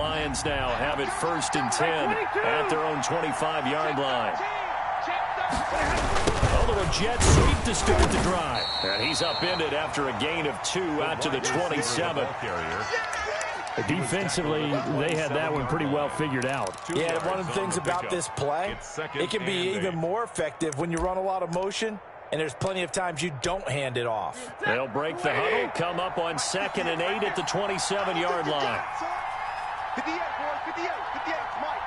Lions now have it 1st and 10 at their own 25-yard line. A little jet sweep to start the drive. And he's upended after a gain of 2 out to the 27. Defensively, they had that one pretty well figured out. Yeah, one of the things about this play, it can be even more effective when you run a lot of motion, and there's plenty of times you don't hand it off. They'll break the huddle, come up on 2nd and 8 at the 27-yard line. 58, boys, 58, Mike.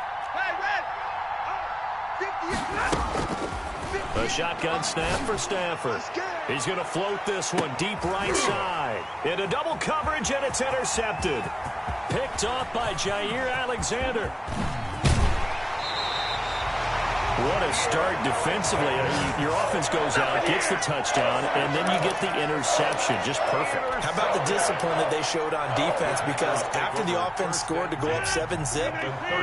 A shotgun snap for Stafford. He's going to float this one deep right side. Into double coverage, and it's intercepted. Picked off by Jair Alexander. What a start defensively. Your offense goes out, gets the touchdown, and then you get the interception. Just perfect. How about the discipline that they showed on defense? Because after the offense scored to go up 7-zip,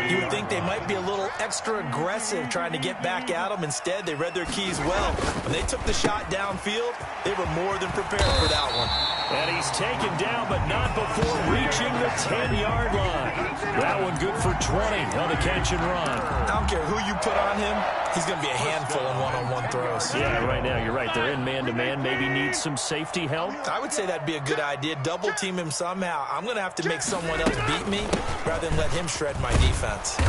you would think they might be a little extra aggressive trying to get back at them. Instead, they read their keys well. When they took the shot downfield, they were more than prepared for that one. And he's taken down, but not before reaching the 10-yard line. That one good for 20 on the catch and run. I don't care who you put on him. He's going to be a handful in one-on-one throws. Yeah, right now, you're right. They're in man-to-man. Maybe needs some safety help. I would say that'd be a good idea. Double-team him somehow. I'm going to have to make someone else beat me rather than let him shred my defense.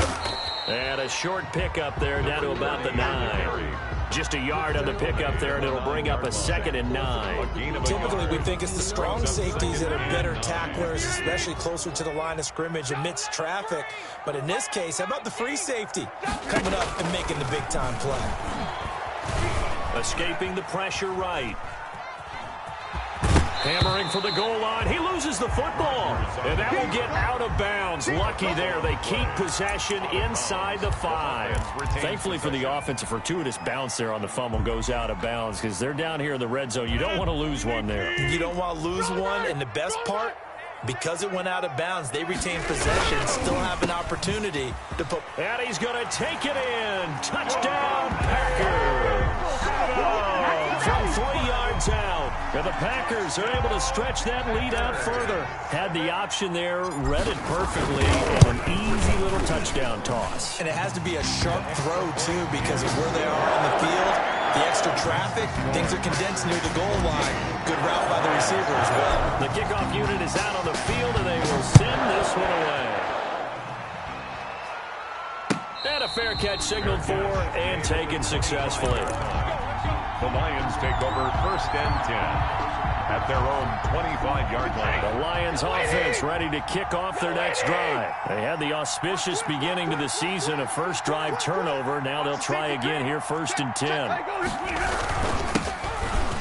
And a short pickup there down to about the 9. Just a yard on the pickup there, and it'll bring up a 2nd and 9. Typically, we think it's the strong safeties that are better tacklers, especially closer to the line of scrimmage amidst traffic. But in this case, how about the free safety coming up and making the big-time play? Escaping the pressure right. Hammering for the goal line. He loses the football. And that will get out of bounds. Lucky there. They keep possession inside the 5. Thankfully for the offense, a fortuitous bounce there on the fumble goes out of bounds because they're down here in the red zone. You don't want to lose one there. You don't want to lose one. And the best part, because it went out of bounds, they retain possession, still have an opportunity to put. And he's going to take it in. Touchdown, Packers. From 3 yards out. And the Packers are able to stretch that lead out further. Had the option there, read it perfectly, and an easy little touchdown toss. And it has to be a sharp throw, too, because of where they are on the field. The extra traffic, things are condensed near the goal line. Good route by the receiver as well. The kickoff unit is out on the field, and they will send this one away. And a fair catch signaled for and taken successfully. The Lions take over 1st and 10 at their own 25-yard line. The Lions offense ready to kick off their next drive. They had the auspicious beginning to the season, a first drive turnover. Now they'll try again here, 1st and 10.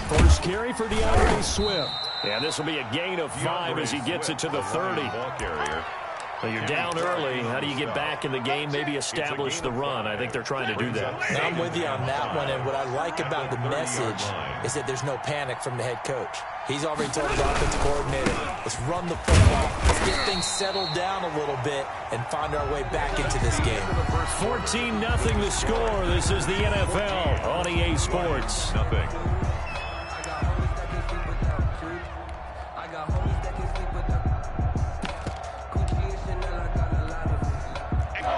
First carry for DeAndre Swift. Yeah, this will be a gain of 5 as he gets it to the 30. Well, you're down early. How do you get back in the game? Maybe establish the run. I think they're trying to do that. I'm with you on that one, and what I like about the message is that there's no panic from the head coach. He's already told his offensive coordinator, let's run the football. Let's get things settled down a little bit and find our way back into this game. 14-0 the score. This is the NFL on EA Sports. Nothing.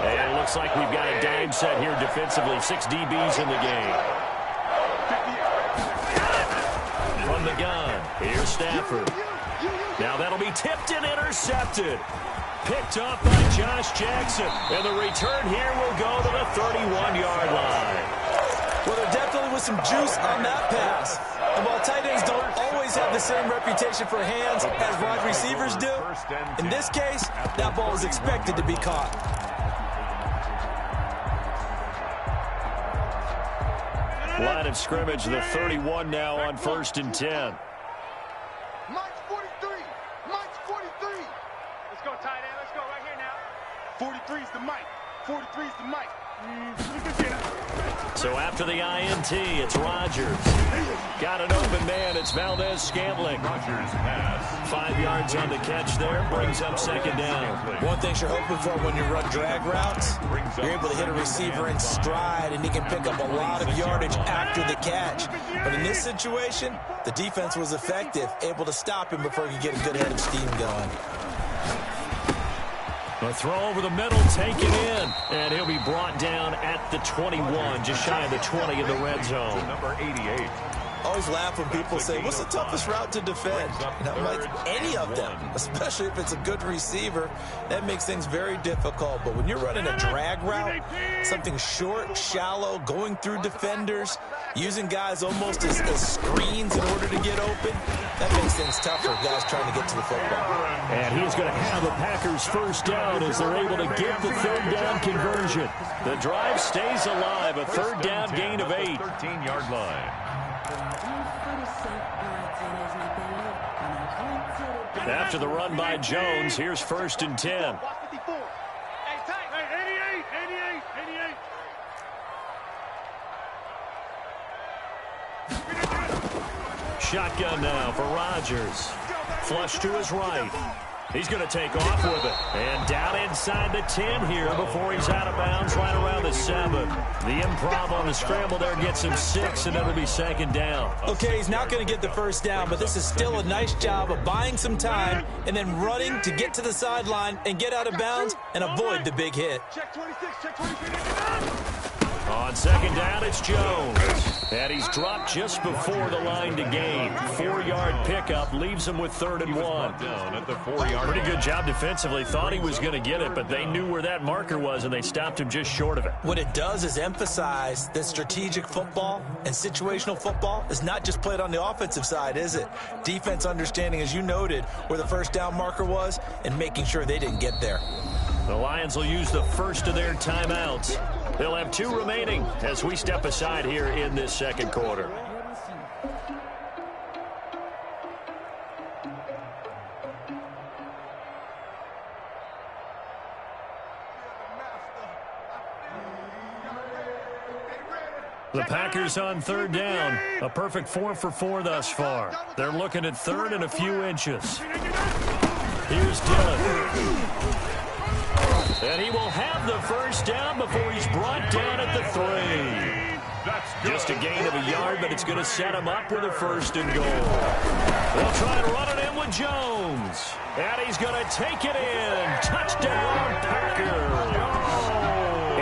And it looks like we've got a dime set here defensively. 6 DBs in the game. From the gun, here's Stafford. Now that'll be tipped and intercepted. Picked up by Josh Jackson. And the return here will go to the 31-yard line. Well, there definitely was some juice on that pass. And while tight ends don't always have the same reputation for hands as wide receivers do, in this case, that ball is expected to be caught. Line of scrimmage, the 31 now on 1st and 10. Mike's 43. Mike's 43. Let's go, tight end. Let's go right here now. 43's the Mike. 43's the Mike. So after the INT, it's Rodgers. Got an open man. It's Valdez-Scantling. Rodgers pass. 5 yards on the catch there. Brings up 2nd down. One thing you're hoping for when you run drag routes, you're able to hit a receiver in stride, and he can pick up a lot of yardage after the catch. But in this situation, the defense was effective, able to stop him before he could get a good head of steam going. A throw over the middle, taken in. And he'll be brought down at the 21, just shy of the 20 in the red zone. Number 88. Always laugh when people say, what's the toughest route to defend? And I'm like, any of them, especially if it's a good receiver. That makes things very difficult. But when you're running a drag route, something short, shallow, going through defenders, using guys almost as screens in order to get open, that makes things tougher for guys trying to get to the football. And he's going to have the Packers first down as they're able to get the third down conversion. The drive stays alive, a third down gain of 8. 13-yard line. After the run by Jones, here's 1st and 10. Shotgun now for Rodgers. Flush to his right. He's going to take off with it. And down inside the 10 here before he's out of bounds right around the 7. The improv on the scramble there gets him 6, and it'll be 2nd down. Okay, he's not going to get the first down, but this is still a nice job of buying some time and then running to get to the sideline and get out of bounds and avoid the big hit. Check 26, check 26. On 2nd down, it's Jones. And he's dropped just before the line to gain. 4-yard pickup leaves him with 3rd and 1. Down at the 4-yard. Pretty good job defensively. Thought he was going to get it, but they knew where that marker was, and they stopped him just short of it. What it does is emphasize that strategic football and situational football is not just played on the offensive side, is it? Defense understanding, as you noted, where the first down marker was and making sure they didn't get there. The Lions will use the first of their timeouts. They'll have 2 remaining as we step aside here in this 2nd quarter. The Packers on 3rd down. A perfect 4 for 4 thus far. They're looking at 3rd and a few inches. Here's Dillon. And he will have the first down before he's brought down at the 3. Just a gain of a yard, but it's going to set him up with a 1st and goal. They'll try and run it in with Jones. And he's going to take it in. Touchdown, Packers.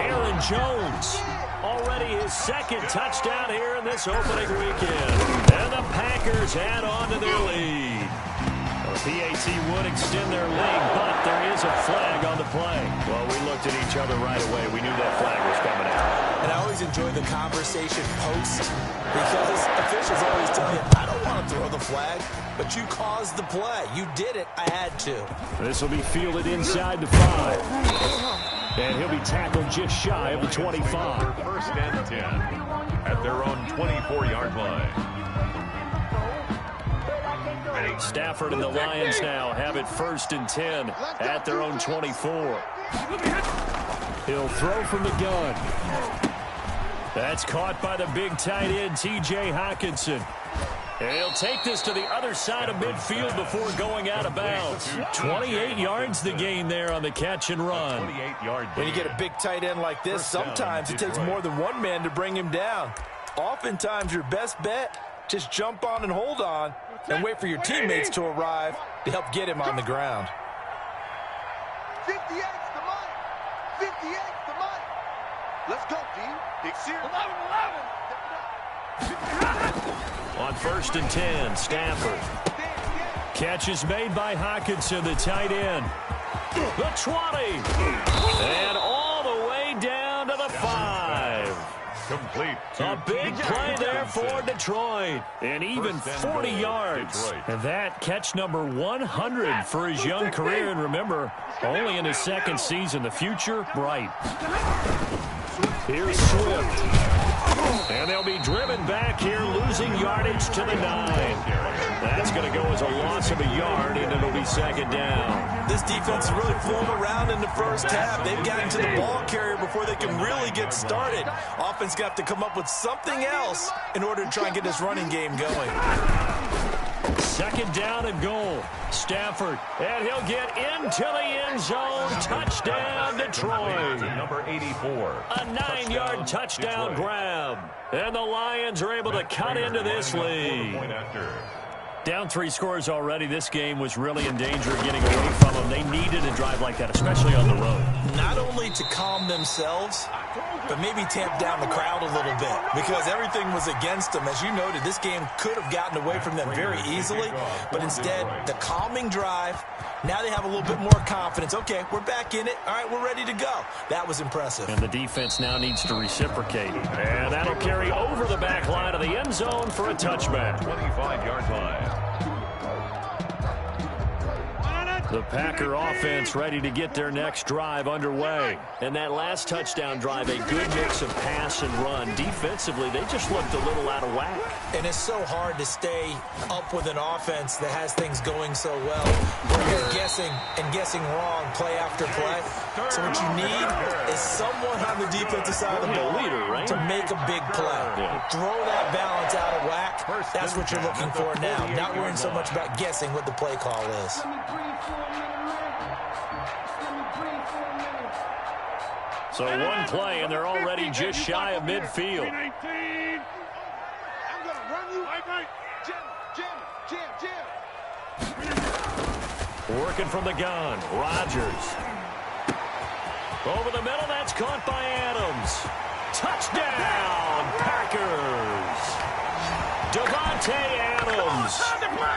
Aaron Jones. Already his 2nd touchdown here in this opening weekend. And the Packers add on to their lead. The PAT would extend their lead, but there is a flag on the play. Well, we looked at each other right away. We knew that flag was coming out. And I always enjoy the conversation post because officials always tell you, I don't want to throw the flag, but you caused the play. You did it. I had to. This will be fielded inside the 5. And he'll be tackled just shy of the 25. 1st and 10 at their own 24-yard line. Stafford and the Lions now have it 1st and 10 at their own 24. He'll throw from the gun. That's caught by the big tight end, T.J. Hockenson. And he'll take this to the other side of midfield before going out of bounds. 28 yards the gain there on the catch and run. 28-yard. When you get a big tight end like this, sometimes it takes more than one man to bring him down. Oftentimes your best bet, just jump on and hold on and wait for your teammates to arrive to help get him on the ground. 58's the money. 58's the money. Let's go, D. Big series. 11. On 1st and 10, Stafford. Catch is made by Hockenson, the tight end. The 20. And all the way down to the 5. Complete. A big play there for Detroit. And even 40 yards. And that catch number 100 for his young career. And remember, only in his 2nd season. The future, bright. Here's Swift. And they'll be driven back here, losing yardage to the 9. That's going to go as a loss of a yard, and it'll be 2nd down. This defense is really fooling around in the first half. They've gotten to the ball carrier before they can really get started. Offense got to come up with something else in order to try and get this running game going. 2nd down and goal. Stafford, and he'll get into the end zone. Touchdown, Detroit. Number 84. A 9-yard touchdown grab. And the Lions are able to cut into this lead. Down 3 scores already. This game was really in danger of getting away from them. They needed a drive like that, especially on the road. Not only to calm themselves, but maybe tamp down the crowd a little bit because everything was against them. As you noted, this game could have gotten away from them very easily, but instead, the calming drive, now they have a little bit more confidence. Okay, we're back in it. All right, we're ready to go. That was impressive. And the defense now needs to reciprocate. And that'll carry over the back line of the end zone for a touchback. 25-yard line. The Packer offense ready to get their next drive underway. And that last touchdown drive, a good mix of pass and run. Defensively, they just looked a little out of whack. And it's so hard to stay up with an offense that has things going so well, where you're guessing and guessing wrong play after play. So what you need is someone on the defensive side of the ball to make a big play. Throw that balance out of whack. That's what you're looking for now. Not worrying so much about guessing what the play call is. So one play, and they're already just shy of midfield. I'm going to run you. Jam. Working from the gun, Rodgers. Over the middle, that's caught by Adams. Touchdown, Packers. Devontae Adams.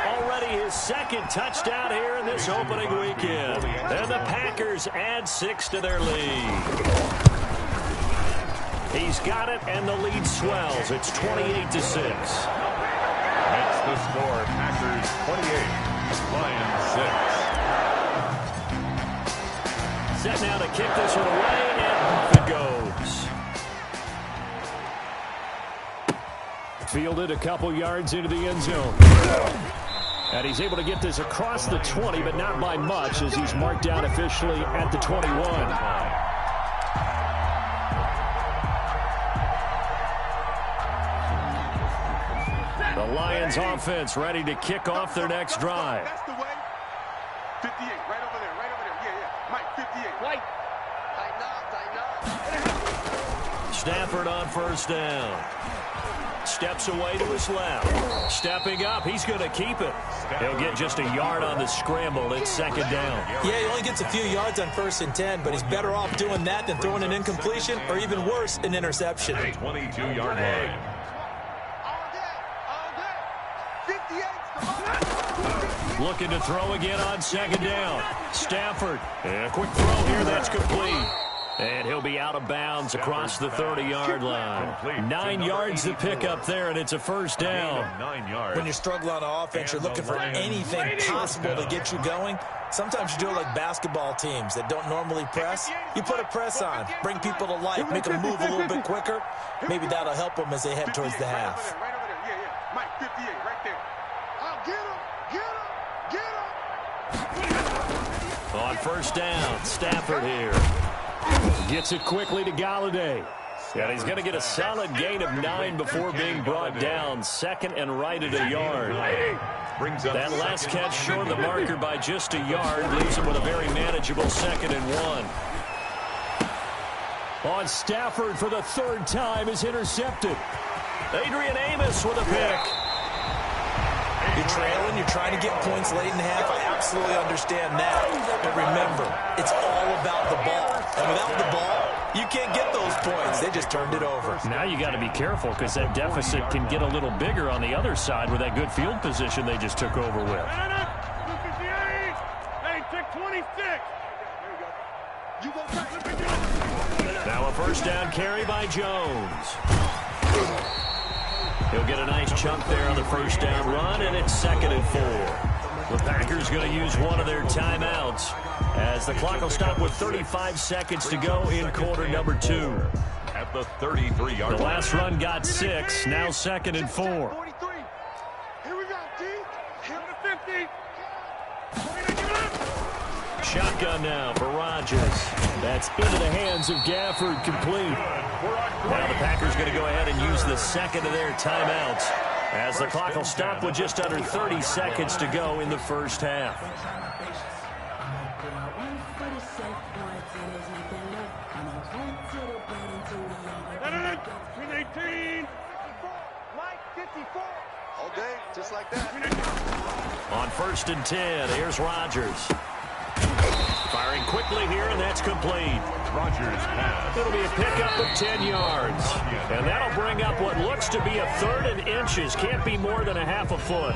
Already his second touchdown here in this opening weekend. And the Packers add 6 to their lead. He's got it, and the lead swells. It's 28-6. That's the score. Packers 28, Lions 6. Set now to kick this one away, and off it goes. Fielded a couple yards into the end zone. And he's able to get this across the 20, but not by much, as he's marked down officially at the 21. The Lions offense ready to kick off their next drive. That's the way. 58, right over there. Yeah. Mike, 58. White. I know. Stafford on first down. Steps away to his left. Stepping up, he's going to keep it. He'll get just a yard on the scramble. It's second down. Yeah, he only gets a few yards on 1st and 10, but he's better off doing that than throwing an incompletion or even worse, an interception. 22-yard line. Looking to throw again on second down. Stafford. And a quick throw here. That's complete. And he'll be out of bounds across the 30-yard line. 9 yards to pick up there, and it's a first down. 9 yards. When you struggle on offense, you're looking for anything possible to get you going. Sometimes you do it like basketball teams that don't normally press. You put a press on, bring people to life, make them move a little bit quicker. Maybe that'll help them as they head towards the half. Right over there. Yeah. Mike, 58, right there. Oh, get him. On first down, Stafford here. Gets it quickly to Galladay. And he's going to get a solid gain of 9 before being brought down. Second and right at a yard. That last catch short the marker by just a yard. Leaves him with a very manageable 2nd and 1. On Stafford for the 3rd time is intercepted. Adrian Amos with a pick. You're trailing, you're trying to get points late in the half. I absolutely understand that. But remember, it's all about the ball. And without the ball, you can't get those points. They just turned it over. Now you got to be careful because that deficit can get a little bigger on the other side with that good field position they just took over with. Hey, take 26. Now a first down carry by Jones. He'll get a nice chunk there on the first down run, and it's 2nd and 4. The Packers going to use one of their timeouts as the clock will stop with 35 seconds to go in quarter number 2. At the 33-yard line. The last run got 6, now 2nd and 4. 43. Here we go, D. Here to 50. Shotgun now for Rodgers. That's into the hands of Gafford, complete. Now the Packers going to go ahead and use the second of their timeouts as the clock will stop with just under 30 seconds to go in the first half. Between 18. Mike, 54. All day, just like that. On 1st and 10, here's Rodgers. Firing quickly here, and that's complete. Rodgers pass. It'll be a pickup of 10 yards. And that'll bring up what looks to be a 3rd and inches. Can't be more than a half a foot.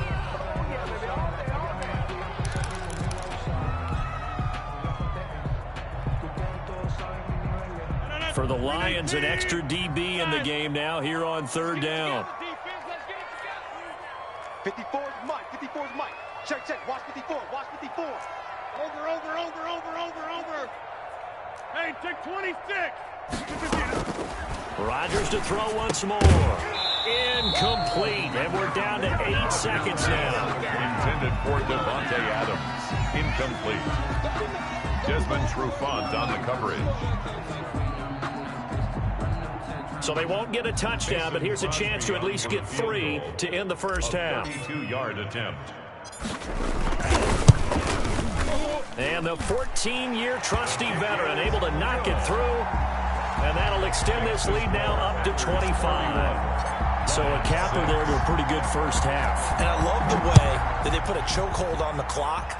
For the Lions, an extra DB in the game now here on 3rd down. 54 is Mike. 54 is Mike. Check, check. Watch 54. Watch 54. Over. Hey, check 26. Rodgers to throw once more. Incomplete. And we're down to 8 seconds now. Intended for Devontae Adams. Incomplete. Desmond Trufant on the coverage. So they won't get a touchdown, but here's a chance to at least get 3 to end the first half. 32-yard attempt. And the 14-year trusty veteran able to knock it through. And that'll extend this lead now up to 25. So a capper there to a pretty good first half. And I love the way that they put a chokehold on the clock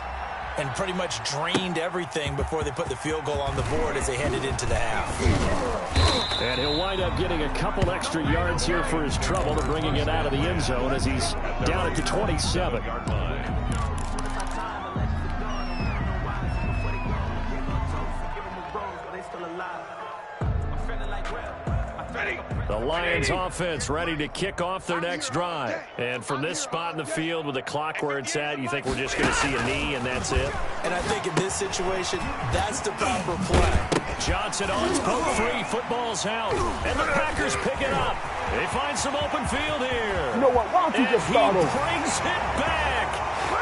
and pretty much drained everything before they put the field goal on the board as they headed into the half. And he'll wind up getting a couple extra yards here for his trouble to bringing it out of the end zone as he's down at the 27. The Lions offense ready to kick off their next drive. And from this spot in the field with the clock where it's at, you think we're just going to see a knee and that's it? And I think in this situation, that's the proper play. Johnson on poke free. Football's out. And the Packers pick it up. They find some open field here. You know what? Why don't you just start over? He brings it back.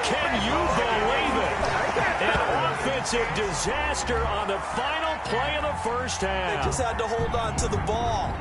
Can you believe it? An offensive disaster on the final play of the first half. They just had to hold on to the ball.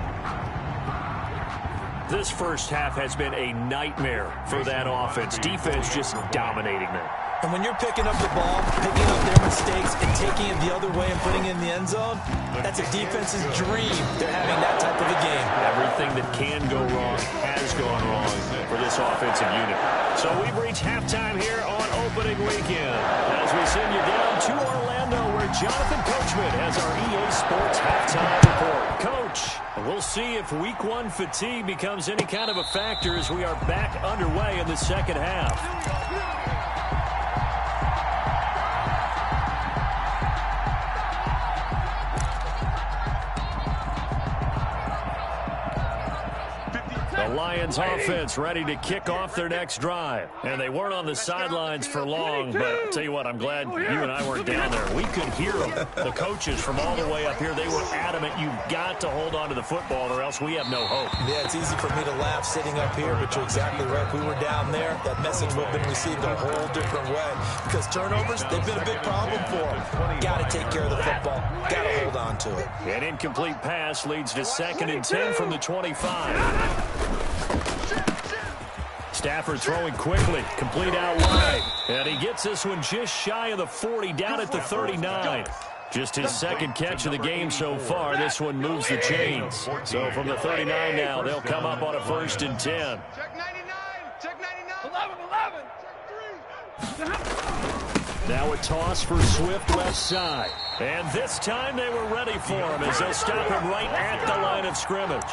This first half has been a nightmare for that offense. Defense just dominating them. And when you're picking up the ball, picking up their mistakes, and taking it the other way and putting it in the end zone, that's a defense's dream. They're having that type of a game. Everything that can go wrong has gone wrong for this offensive unit. So we've reached halftime here on opening weekend as we send you down to Orlando where Jonathan Coachman has our EA Sports halftime report. Coach, we'll see if week 1 fatigue becomes any kind of a factor as we are back underway in the second half. The Lions offense ready to kick off their next drive. And they weren't on the sidelines for long, but I'll tell you what, I'm glad you and I weren't down there. We could hear them, the coaches from all the way up here. They were adamant, you've got to hold on to the football or else we have no hope. Yeah, it's easy for me to laugh sitting up here, but you're exactly right. If we were down there, that message would have been received a whole different way. Because turnovers, they've been a big problem for them. Got to take care of the football. Got to hold on to it. An incomplete pass leads to 2nd and 10 from the 25. Stafford throwing quickly, complete out wide. And he gets this one just shy of the 40, down at the 39. Just his 2nd catch of the game so far. This one moves the chains. So from the 39 now, they'll come up on a 1st and 10. Check 99. Check 99. 11. Check 3. Now a toss for Swift left side. And this time they were ready for him as they'll stop him right at the line of scrimmage.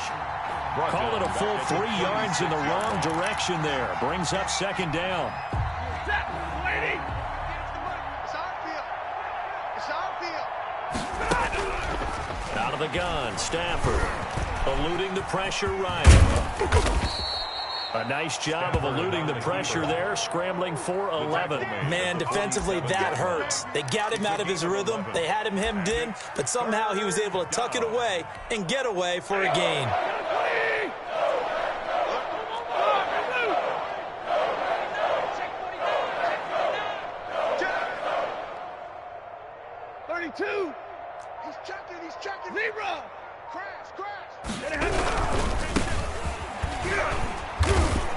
Call it a full 3 yards in the wrong direction there. Brings up 2nd down. Out of the gun, Stafford. Eluding the pressure right. A nice job of eluding the pressure there, scrambling for 11. Man, defensively, that hurts. They got him out of his rhythm. They had him hemmed in, but somehow he was able to tuck it away and get away for a gain. 32. He's checking. Zebra. Crash.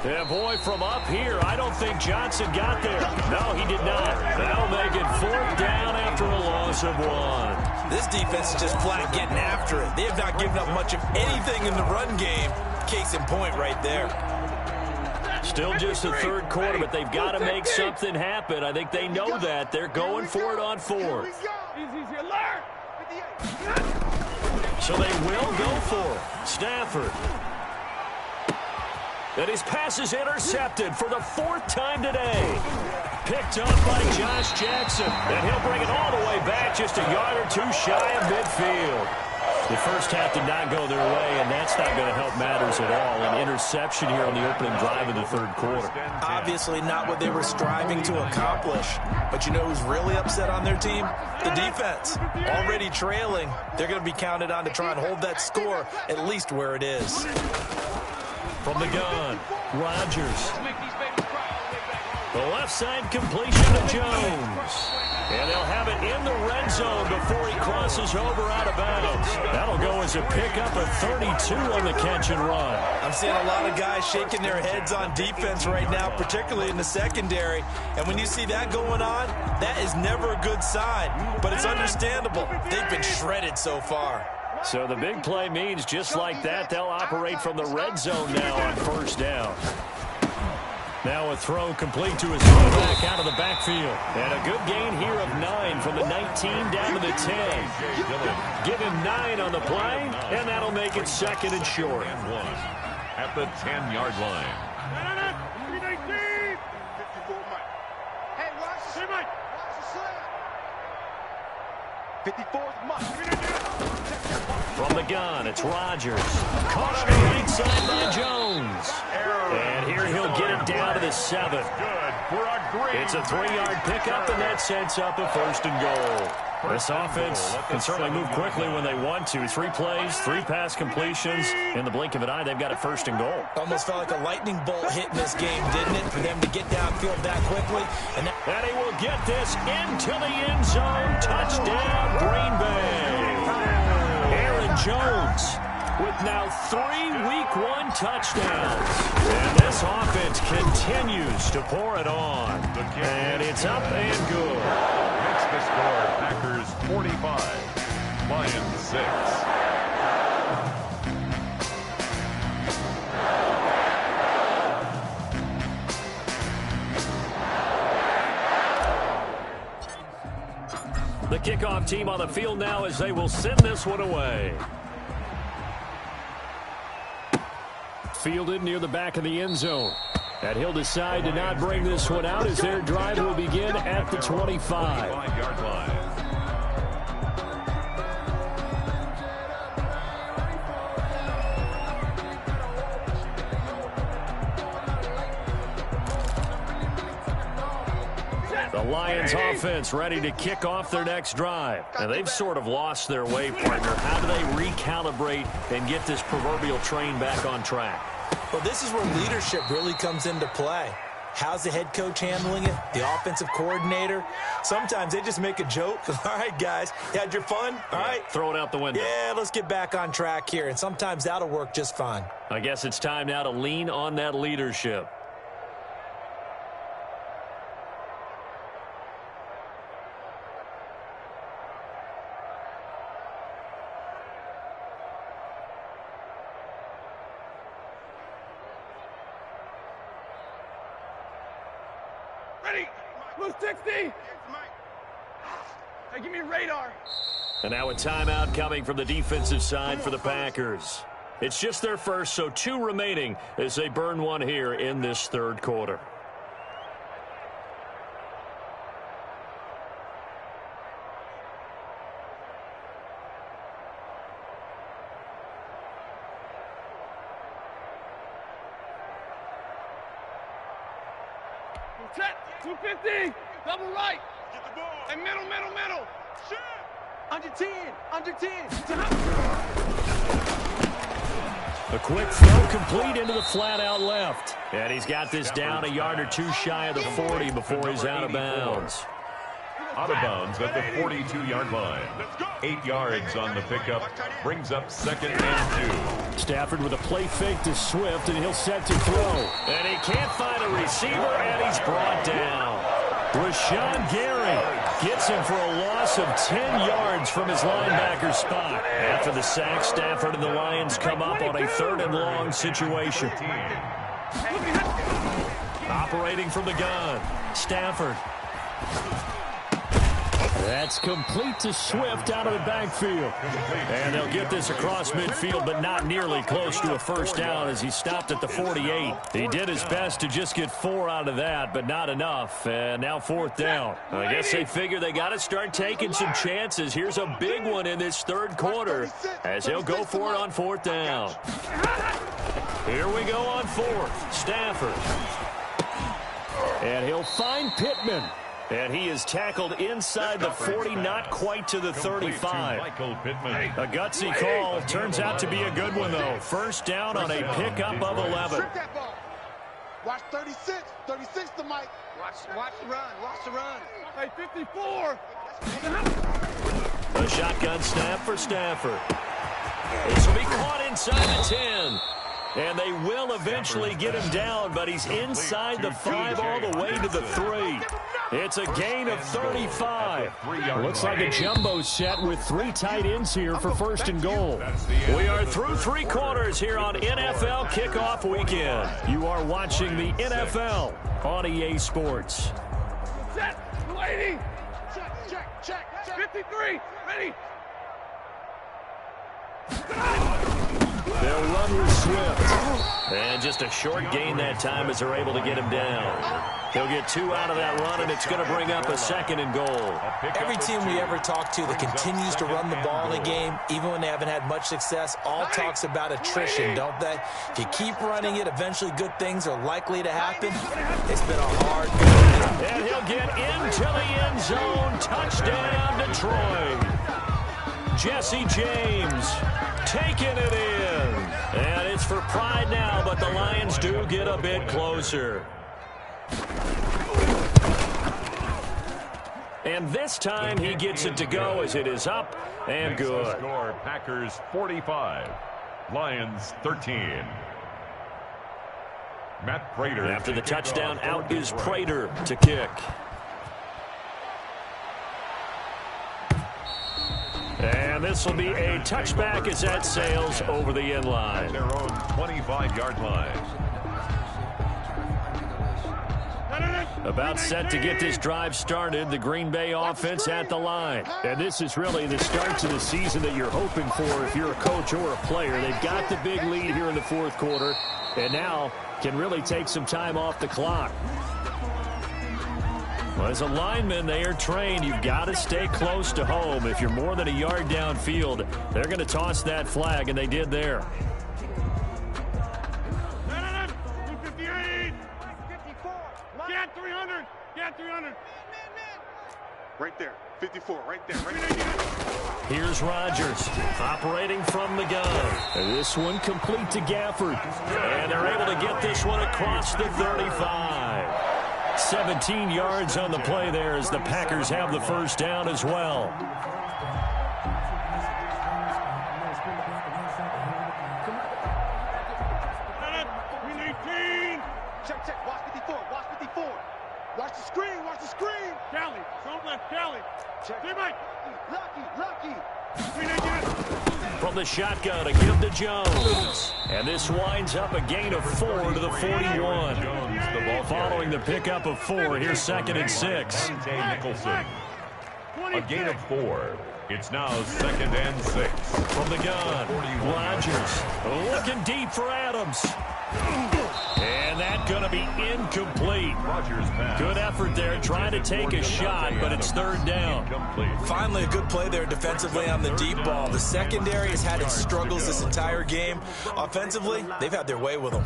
Yeah, boy, from up here, I don't think Johnson got there. No, he did not. That'll make it 4th down after a loss of 1. This defense is just flat getting after it. They have not given up much of anything in the run game. Case in point right there. Still just the third quarter, but they've got to make something happen. I think they know that. They're going for it on fourth. So they will go for it. Stafford. And his pass is intercepted for the fourth time today. Picked up by Josh Jackson. And he'll bring it all the way back just a yard or two shy of midfield. The first half did not go their way, and that's not going to help matters at all. An interception here on the opening drive of the third quarter. Obviously not what they were striving to accomplish. But you know who's really upset on their team? The defense. Already trailing. They're going to be counted on to try and hold that score at least where it is. From the gun, Rodgers. The left side completion to Jones. And they'll have it in the red zone before he crosses over out of bounds. That'll go as a pickup of 32 on the catch and run. I'm seeing a lot of guys shaking their heads on defense right now, particularly in the secondary. And when you see that going on, that is never a good sign. But it's understandable. They've been shredded so far. So the big play means just like that, they'll operate from the red zone now on first down. Now a throw complete to his fullback out of the backfield. And a good gain here of 9 from the 19 down to the 10. Give him 9 on the play, and that'll make it second and short. At the 10-yard line. Hey, watch the slant. 54's must. From the gun, it's Rodgers. Caught on the right side by Jones. And here he'll get it down to the 7. It's a 3-yard pickup, and that sets up a first and goal. This offense can certainly move quickly when they want to. 3 plays, 3 pass completions. In the blink of an eye, they've got a first and goal. Almost felt like a lightning bolt hit in this game, didn't it? For them to get downfield that quickly. And he will get this into the end zone. Touchdown, Green Bay. Aaron Jones with now 3 Week 1 touchdowns. And this offense continues to pour it on. And it's up and good. Makes the score Packers 45, Lions 6. The kickoff team on the field now as they will send this one away. Fielded near the back of the end zone. And he'll decide to not bring this one out as their drive will begin at the 25. 25-yard line. The Lions offense ready to kick off their next drive. And they've sort of lost their way, partner. How do they recalibrate and get this proverbial train back on track? Well, this is where leadership really comes into play. How's the head coach handling it? The offensive coordinator? Sometimes they just make a joke. All right, guys, you had your fun? All right. Throw it out the window. Yeah, let's get back on track here. And sometimes that'll work just fine. I guess it's time now to lean on that leadership. Ready? Blue 60. Hey, give me radar. And now a timeout coming from the defensive side for the Packers. It's just their first, so 2 remaining as they burn one here in this third quarter. Check. 250. Double right. Get the ball. And middle. Shit. Under 10. A quick throw complete into the flat out left. And he's got this down a yard or 2 shy of the 40 before he's out of bounds. Out of bounds at the 42-yard line. 8 yards on the pickup. Brings up second and 2. Stafford with a play fake to Swift, and he'll set to throw. And he can't find a receiver, and he's brought down. Rashawn Gary gets him for a loss of 10 yards from his linebacker spot. After the sack, Stafford and the Lions come up on a 3rd and long situation. Operating from the gun, Stafford. That's complete to Swift out of the backfield. And they'll get this across midfield, but not nearly close to a first down as he stopped at the 48. He did his best to just get 4 out of that, but not enough. And now 4th down. I guess they figure they got to start taking some chances. Here's a big one in this 3rd quarter as he'll go for it on 4th down. Here we go on 4th. Stafford. And he'll find Pittman. And he is tackled inside the 40, not quite to the 35. A gutsy call. Turns out to be a good one, though. First down on a pickup of 11. Watch 36. 36 to Mike. Watch the run. Watch the run. Hey, 54. A shotgun snap for Stafford. This will be caught inside the 10. And they will eventually get him down, but he's inside the 5 all the way to the 3. It's a gain of 35. Looks like a jumbo set with 3 tight ends here for 1st and goal. We are through 3 quarters here on NFL Kickoff Weekend. You are watching the NFL on EA Sports. Set, lady. Check. 53, ready. They'll run with Swift. And just a short gain that time as they're able to get him down. He'll get 2 out of that run, and it's going to bring up a 2nd and goal. Every team we ever talk to that continues to run the ball in a game, even when they haven't had much success, all talks about attrition, don't they? If you keep running it, eventually good things are likely to happen. It's been a hard game. And he'll get into the end zone. Touchdown, Detroit. Jesse James taking it in. And it's for pride now, but the Lions do get a bit closer. And this time he gets it to go as it is up and good. Score, Packers 45, Lions 13. Matt Prater. After the touchdown, out is Prater to kick. And this will be a touchback as that sails over the end line. Their own 25-yard line. About set to get this drive started, the Green Bay offense at the line. And this is really the start to the season that you're hoping for if you're a coach or a player. They've got the big lead here in the 4th quarter, and now can really take some time off the clock. Well, as a lineman, they are trained. You've got to stay close to home. If you're more than a yard downfield, they're going to toss that flag, and they did there. 258. 54. Get 300. Get 300. Right there. 54. Right there. Here's Rodgers operating from the gun. And this one complete to Gafford. And they're able to get this one across the 35. 17 yards on the play there as the Packers have the first down as well. Check. Watch 54. Watch 54. Watch the screen. Watch the screen. Kelly. Don't left Kelly. Check. Lucky. From the shotgun, a give to Jones. And this winds up a gain of 4 to the 41. Following the pickup of 4, here's 2nd and 6. Nicholson. A gain of 4. It's now 2nd and 6. From the gun, Rodgers looking deep for Adams. And that's going to be incomplete. Good effort there trying to take a shot, but it's 3rd down. Finally, a good play there defensively on the deep ball. The secondary has had its struggles this entire game. Offensively, they've had their way with them.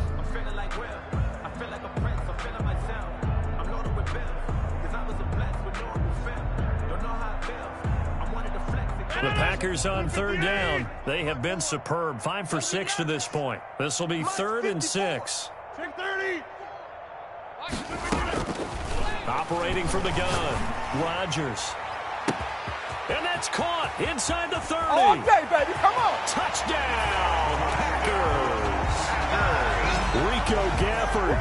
The Packers on 3rd down. They have been superb. 5 for 6 to this point. This will be 3rd and 6. 630. Operating from the gun, Rodgers. And that's caught inside the 30. All day, baby. Come on. Touchdown, Packers. Rico Gafford,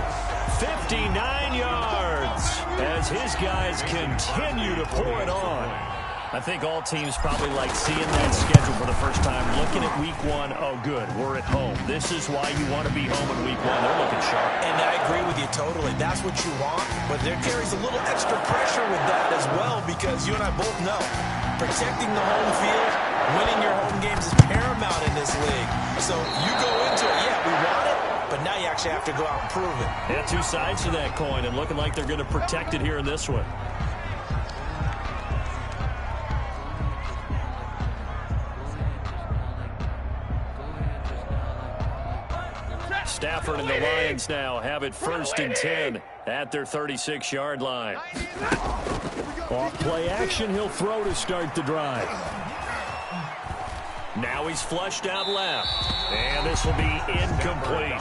59 yards as his guys continue to pour it on. I think all teams probably like seeing that schedule for the first time, looking at week one, oh, good, we're at home. This is why you want to be home in week one. They're looking sharp. And I agree with you totally. That's what you want, but there carries a little extra pressure with that as well, because you and I both know protecting the home field, winning your home games is paramount in this league. So you go into it, yeah, we want it, but now you actually have to go out and prove it. Yeah, two sides to that coin, and looking like they're going to protect it here in this one. Stafford and the Lions now have it 1st and 10 at their 36-yard line. Off play action, he'll throw to start the drive. Now he's flushed out left, and this will be incomplete.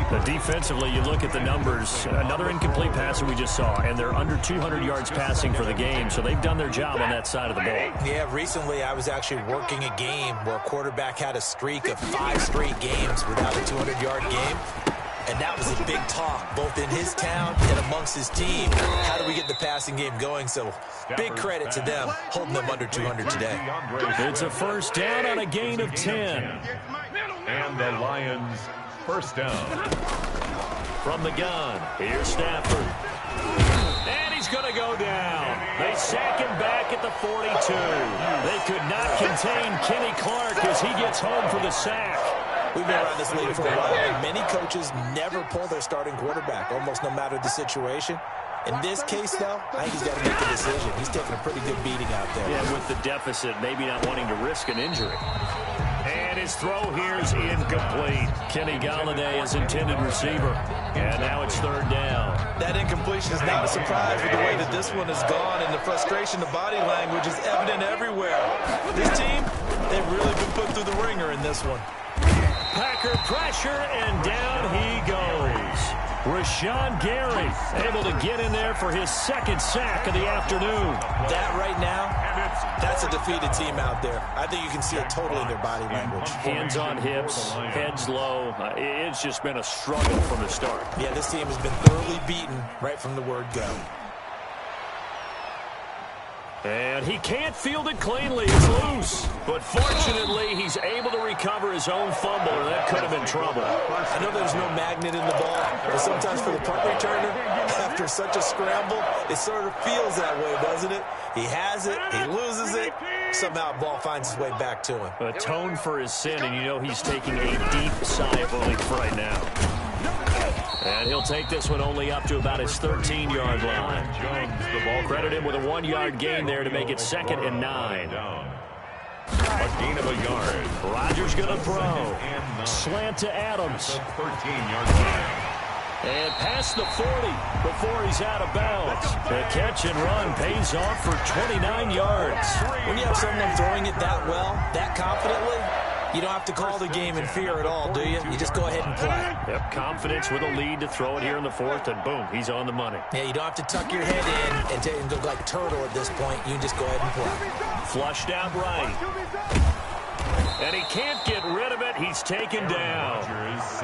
But defensively, you look at the numbers, another incomplete pass that we just saw, and they're under 200 yards passing for the game, so they've done their job on that side of the ball. Yeah, recently I was actually working a game where a quarterback had a streak of 5 straight games without a 200-yard game. And that was a big talk, both in his town and amongst his team. How do we get the passing game going? So big credit to them, holding them under 200 today. It's a first down on a gain of 10. And the Lions first down. From the gun, here's Stafford. And he's going to go down. They sack him back at the 42. They could not contain Kenny Clark as he gets home for the sack. We've been around this league for a while, and many coaches never pull their starting quarterback, almost no matter the situation. In this case, though, I think he's got to make a decision. He's taking a pretty good beating out there. Yeah, with the deficit, maybe not wanting to risk an injury. And his throw here is incomplete. Kenny Galladay is intended receiver. And now it's 3rd down. That incompletion is not a surprise with the way that this one has gone, and the frustration, the body language is evident everywhere. This team, they've really been put through the ringer in this one. Packer pressure, and down he goes. Rashawn Gary able to get in there for his 2nd sack of the afternoon. That right now, that's a defeated team out there. I think you can see it totally in their body language. Hands on hips, heads low. It's just been a struggle from the start. Yeah, this team has been thoroughly beaten right from the word go. And he can't field it cleanly. It's loose. But fortunately, he's able to recover his own fumble, or that could have been trouble. I know there's no magnet in the ball, but sometimes for the punt returner, after such a scramble, it sort of feels that way, doesn't it? He has it, he loses it, somehow the ball finds its way back to him. Atone for his sin, and you know he's taking a deep sigh of relief right now. And he'll take this one only up to about his 13-yard line. Credit him with a 1-yard gain there to make it 2nd and 9. A gain of a yard. Rodgers going to throw. Slant to Adams. 13-yard line. And past the 40 before he's out of bounds. The catch and run pays off for 29 yards. When you have someone throwing it that well, that confidently, you don't have to call the game in fear at all, do you? You just go ahead and play. Yep, confidence with a lead to throw it here in the 4th, and boom, he's on the money. Yeah, you don't have to tuck your head in and go like turtle at this point. You can just go ahead and play. Flushed out right. And he can't get rid of it. He's taken down.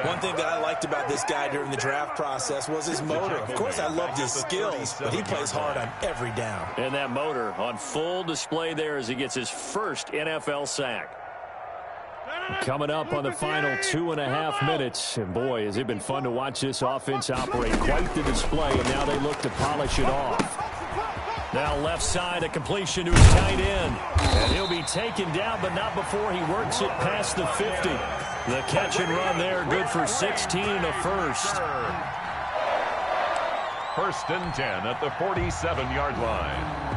One thing that I liked about this guy during the draft process was his motor. Of course, I loved his skills, but he plays hard on every down. And that motor on full display there as he gets his first NFL sack. Coming up on the final 2.5 minutes. And boy, has it been fun to watch this offense operate. Quite the display, and now they look to polish it off. Now left side, a completion to his tight end. And he'll be taken down, but not before he works it past the 50. The catch and run there, good for 16 and a first. 1st and 10 at the 47-yard line.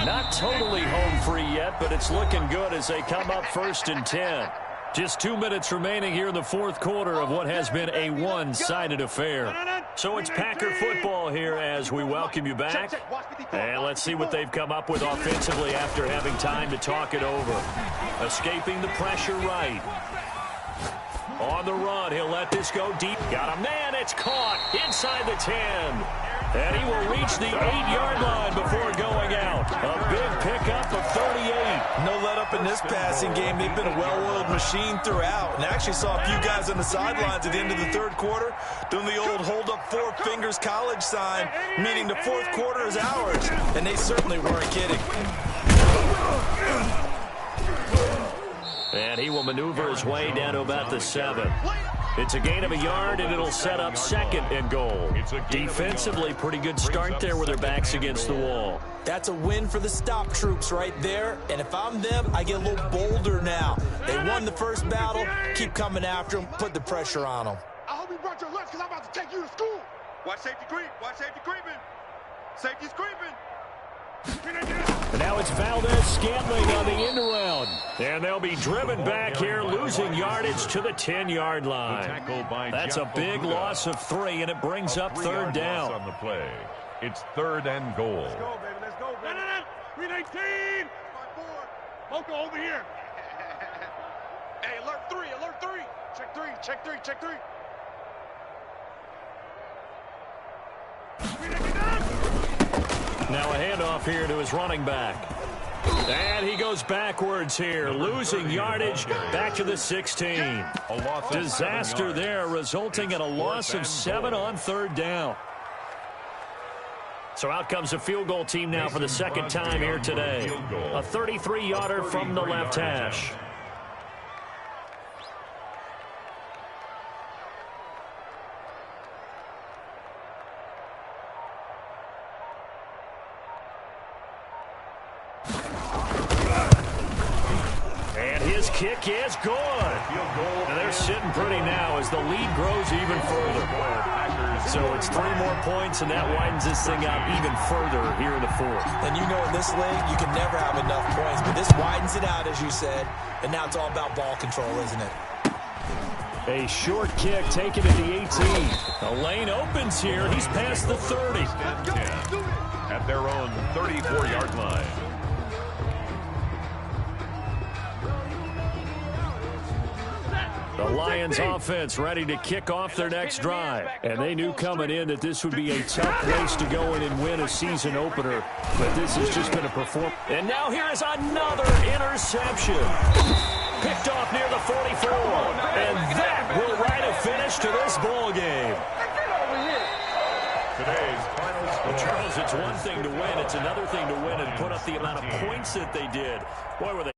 Not totally home free yet, but it's looking good as they come up 1st and 10. Just 2 minutes remaining here in the 4th quarter of what has been a one-sided affair. So it's Packer football here as we welcome you back. And let's see what they've come up with offensively after having time to talk it over. Escaping the pressure right. On the run, he'll let this go deep. Got a man, it's caught inside the 10. And he will reach the 8-yard line before going out. A big pickup of 38. No let up in this passing game. They've been a well-oiled machine throughout. And I actually saw a few guys on the sidelines at the end of the 3rd quarter doing the old hold up 4 fingers college sign, meaning the 4th quarter is ours. And they certainly weren't kidding. And he will maneuver his way down to about the 7. It's a gain of a yard, and it'll set up 2nd and goal. Defensively, pretty good start there with their backs against the wall. That's a win for the stop troops right there. And if I'm them, I get a little bolder now. They won the first battle. Keep coming after them. Put the pressure on them. I hope you brought your lunch because I'm about to take you to school. Watch safety creep. Watch safety creeping. Safety's creeping. And now it's Valdez-Scantling on the end around. And they'll be driven back here, losing yardage to the 10-yard line. That's a big loss of 3, and it brings up 3rd down. On the play. It's 3rd and goal. Let's go, baby. Let's go, baby. No. 319. Mocha over here. Hey, alert 3. Alert 3. Check 3. Check 3. Check 3. Now a handoff here to his running back. And he goes backwards here, losing yardage back to the 16. Disaster there, resulting in a loss of 7 on 3rd down. So out comes a field goal team now for the 2nd time here today. A 33-yarder from the left hash. Kick is good. And they're sitting pretty now as the lead grows even further. So it's 3 more points, and that widens this thing out even further here in the 4th. And you know in this league, you can never have enough points, but this widens it out, as you said, and now it's all about ball control, isn't it? A short kick taken at the 18. The lane opens here. He's past the 30. At their own 34-yard line. The Lions offense ready to kick off their next drive. And they knew coming in that this would be a tough place to go in and win a season opener. But this has just been a performance. And now here is another interception. Picked off near the 44. And that will write a finish to this ball game. Today's final score. Well, Charles, it's one thing to win. It's another thing to win and put up the amount of points that they did. Boy, were they